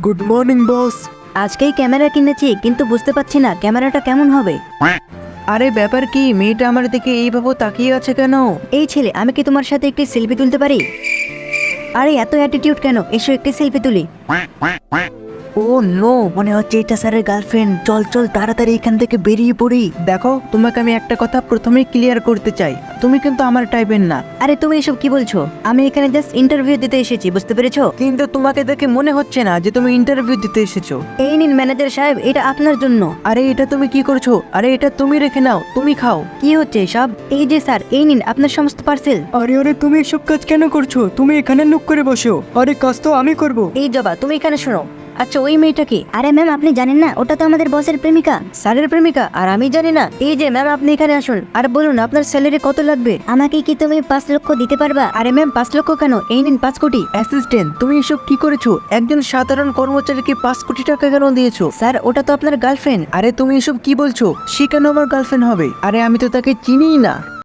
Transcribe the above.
Good morning boss. আজকেই camera কিনেছি, কিন্তু বুঝতে পারছি না ক্যামেরাটা কেমন হবে। আরে ব্যাপার কি, মেয়েটা আমার দিকে এইভাবে তাকিয়ে আছে কেন? এই ছেলে, আমি কি তোমার সাথে একটি সেলফি তুলতে পারি? আরে এত অ্যাটিটিউড কেন? এসো একটি সেলফি তুলি। ও নো, মনে হচ্ছে এটা স্যারের গার্লফ্রেন্ড। চল চল তাড়াতাড়ি এখান থেকে বেরিয়ে পড়ি। দেখো, তোমাকে আমি একটা কথা প্রথমেই ক্লিয়ার করতে চাই, তুমি কিন্তু আমার টাইপের না। আরে তুমি এসব কি বলছো? আমি এখানে জাস্ট ইন্টারভিউ দিতে এসেছি, বুঝতে পেরেছো? কিন্তু তোমাকে দেখে মনে হচ্ছে না যে তুমি ইন্টারভিউ দিতে এসেছো। এই নিন ম্যানেজার সাহেব, এটা আপনার জন্য। আরে এটা তুমি কি করছো? আরে এটা তুমি রেখে নাও, তুমি খাও। কি হচ্ছে সব? এই যে স্যার, এই নিন আপনার সমস্ত পার্সেল। আরে আরে তুমি এসব কাজ কেন করছো? তুমি এখানে লুক করে বসো। আরে কাজ তো আমি করব। এই জবা, তুমি এখানে শোনো। আচ্ছা, ওই মেয়েটা কি? আরে ম্যাম, আপনি জানেন না ওটা তো আমাদের বসের প্রেমিকা। স্যারের প্রেমিকা? আর আমি জানি না? এই যে ম্যাম, আপনি এখানে আসুন আর বলুন আপনার স্যালারি কত লাগবে। আমাকে কি তুমি 5 লক্ষ দিতে পারবা? আরে ম্যাম, 5 লক্ষ কেন? এই নিন 5 কোটি। অ্যাসিস্ট্যান্ট, তুমি এসব কি করেছো? একজন সাধারণ কর্মচারীকে 5 কোটি টাকা কেন দিয়েছো? স্যার, ওটা তো আপনার গার্লফ্রেন্ড। আরে তুমি এসব কি বলছো? সে কেন আমার গার্লফ্রেন্ড হবে? আরে আমি তো তাকে চিনিই না।